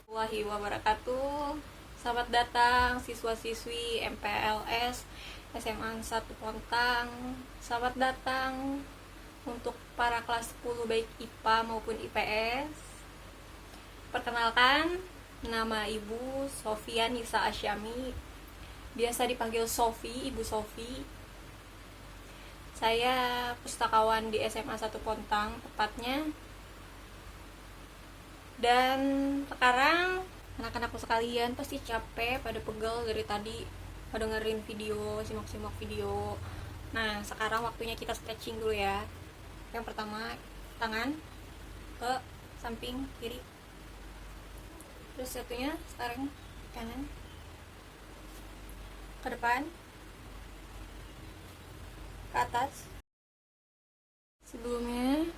Warahmatullahi wabarakatuh. Selamat datang siswa-siswi MPLS SMA 1 Pontang. Selamat datang untuk para kelas 10 baik IPA maupun IPS. Perkenalkan, nama Ibu Sofia Nisa Asyami. Biasa dipanggil Sofi, Ibu Sofi. Saya pustakawan di SMA 1 Pontang tepatnya. Dan sekarang anak-anakku sekalian pasti capek, pada pegel dari tadi pada dengerin video, simak-simak video. Nah, sekarang waktunya kita stretching dulu ya. Yang pertama, tangan ke samping kiri. Terus satunya sekarang kanan ke depan, ke atas. Sebelumnya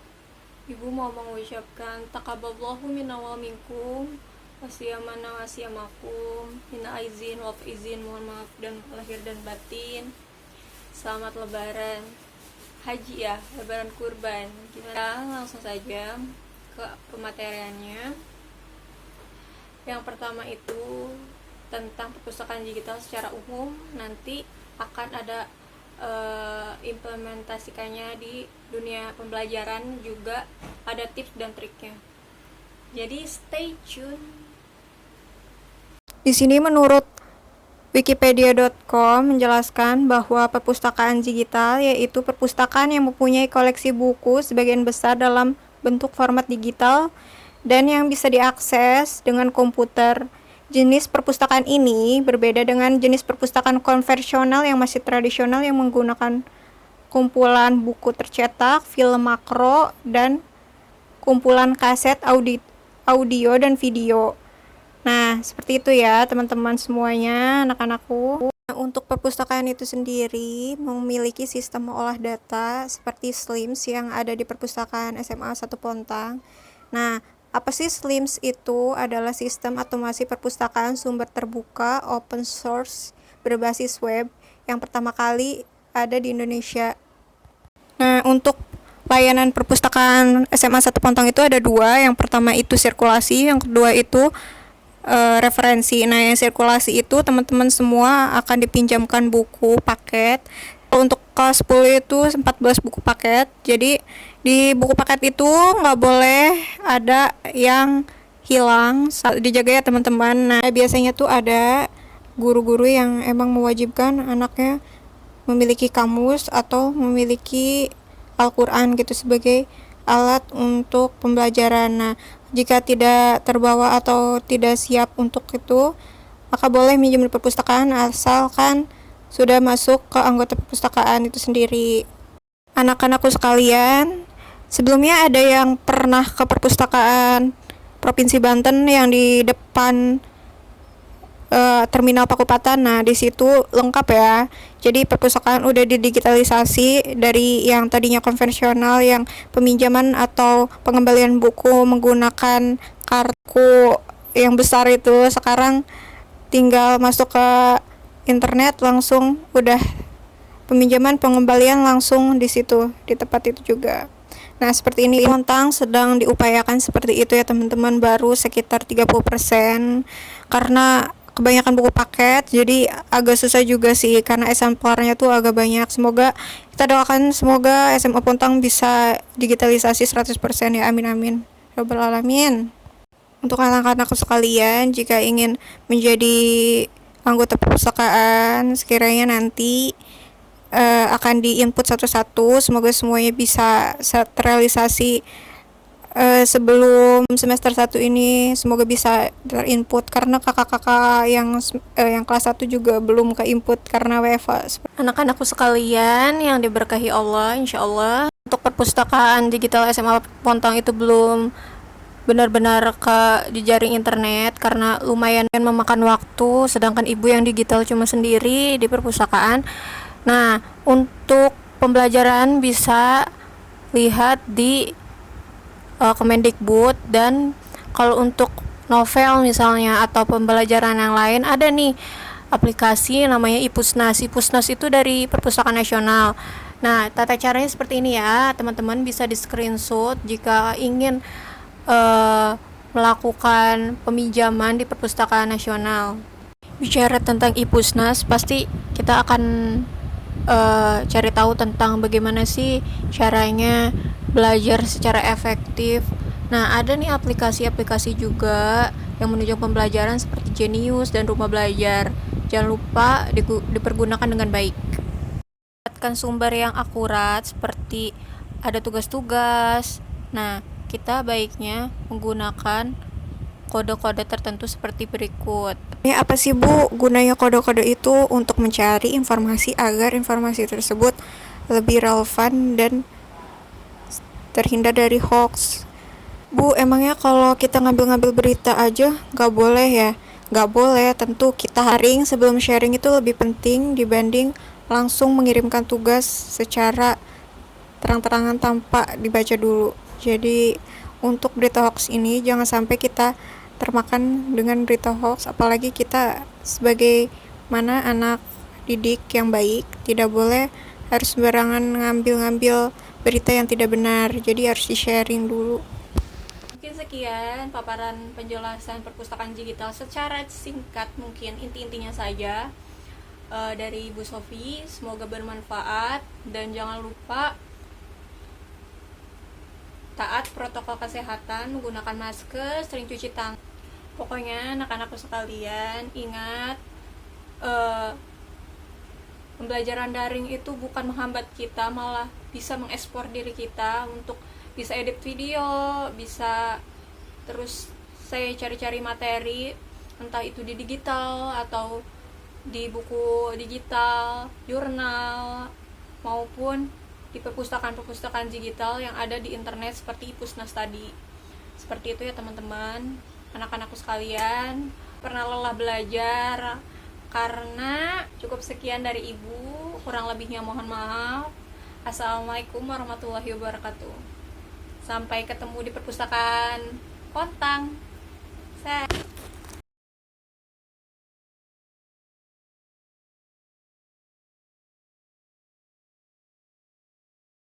Ibu mau mengucapkan taqabbalallahu minna wa minkum wasiyamana wasiyamakum minna aizin wa izin, mohon maaf dan lahir dan batin. Selamat lebaran haji ya, lebaran kurban. Kita langsung saja ke pemateriannya. Yang pertama itu tentang perpustakaan digital secara umum. Nanti akan ada implementasikannya di dunia pembelajaran, juga ada tips dan triknya. Jadi stay tune. Di sini menurut wikipedia.com menjelaskan bahwa perpustakaan digital yaitu perpustakaan yang mempunyai koleksi buku sebagian besar dalam bentuk format digital dan yang bisa diakses dengan komputer. Jenis perpustakaan ini berbeda dengan jenis perpustakaan konvensional yang masih tradisional yang menggunakan kumpulan buku tercetak, film makro, dan kumpulan kaset audio dan video. Nah, seperti itu ya teman-teman semuanya, anak-anakku. Untuk perpustakaan itu sendiri memiliki sistem olah data seperti SLIMS yang ada di perpustakaan SMA 1 Pontang. Nah, apa sih SLIMS itu? Adalah sistem otomasi perpustakaan sumber terbuka open source berbasis web yang pertama kali ada di Indonesia. Nah, untuk layanan perpustakaan SMA 1 Pontang itu ada dua. Yang pertama itu sirkulasi, yang kedua itu referensi. Nah, yang sirkulasi itu teman-teman semua akan dipinjamkan buku paket. Untuk kelas 10 itu 14 buku paket. Jadi di buku paket itu nggak boleh ada yang hilang, dijaga ya teman-teman. Nah, biasanya tuh ada guru-guru yang emang mewajibkan anaknya memiliki kamus atau memiliki Al-Quran gitu sebagai alat untuk pembelajaran. Nah, jika tidak terbawa atau tidak siap untuk itu, maka boleh minjem di perpustakaan asalkan sudah masuk ke anggota perpustakaan itu sendiri. Anak-anakku sekalian, sebelumnya ada yang pernah ke perpustakaan Provinsi Banten yang di depan Terminal Pakupatan. Nah, di situ lengkap ya. Jadi perpustakaan udah didigitalisasi dari yang tadinya konvensional yang peminjaman atau pengembalian buku menggunakan kartu yang besar itu, sekarang tinggal masuk ke internet langsung udah peminjaman pengembalian langsung di situ, di tempat itu juga. Nah, seperti ini Pontang sedang diupayakan seperti itu ya teman-teman, baru sekitar 30% karena kebanyakan buku paket, jadi agak susah juga sih karena eksemplarnya tuh agak banyak. Semoga kita doakan semoga SMA Pontang bisa digitalisasi 100% ya, amin amin ya rabbal alamin. Untuk anak-anakku sekalian, jika ingin menjadi anggota perpustakaan sekiranya nanti akan diinput satu-satu, semoga semuanya bisa terrealisasi sebelum semester 1 ini, semoga bisa terinput karena kakak-kakak yang kelas 1 juga belum ke input karena WFA. Anak-anakku sekalian yang diberkahi Allah, insyaallah untuk perpustakaan digital SMA Pontang itu belum benar-benar ke di jaring internet karena lumayan memakan waktu, sedangkan ibu yang digital cuma sendiri di perpustakaan. Nah, untuk pembelajaran bisa lihat di Kemendikbud, dan kalau untuk novel misalnya atau pembelajaran yang lain ada nih aplikasi namanya Ipusnas. Ipusnas itu dari Perpustakaan Nasional. Nah, tata caranya seperti ini ya, teman-teman bisa di screenshot jika ingin melakukan peminjaman di perpustakaan nasional. Bicara tentang IPUSNAS, pasti kita akan cari tahu tentang bagaimana sih caranya belajar secara efektif. Nah, ada nih aplikasi-aplikasi juga yang menunjang pembelajaran seperti Genius dan Rumah Belajar. Jangan lupa dipergunakan dengan baik. Dapatkan sumber yang akurat seperti ada tugas-tugas. Nah, kita baiknya menggunakan kode-kode tertentu seperti berikut. Ya, apa sih Bu gunanya kode-kode itu? Untuk mencari informasi agar informasi tersebut lebih relevan dan terhindar dari hoax. Bu, emangnya kalau kita ngambil-ngambil berita aja nggak boleh ya? Nggak boleh, tentu kita sharing sebelum sharing itu lebih penting dibanding langsung mengirimkan tugas secara terang-terangan tanpa dibaca dulu. Jadi untuk berita hoax ini jangan sampai kita termakan dengan berita hoax, apalagi kita sebagai mana anak didik yang baik tidak boleh harus sembarangan ngambil-ngambil berita yang tidak benar, jadi harus di-sharing dulu. Mungkin sekian paparan penjelasan perpustakaan digital secara singkat, mungkin inti-intinya saja dari Ibu Sofi. Semoga bermanfaat dan jangan lupa taat protokol kesehatan, menggunakan masker, sering cuci tangan. Pokoknya anak-anakku sekalian, ingat pembelajaran daring itu bukan menghambat kita, malah bisa mengekspor diri kita untuk bisa edit video, bisa terus saya cari-cari materi, entah itu di digital atau di buku digital, jurnal, maupun di perpustakaan-perpustakaan digital yang ada di internet seperti IPUSNAS tadi. Seperti itu ya teman-teman, anak-anakku sekalian. Pernah lelah belajar karena cukup sekian dari Ibu, kurang lebihnya mohon maaf. Assalamualaikum warahmatullahi wabarakatuh. Sampai ketemu di perpustakaan Kontang.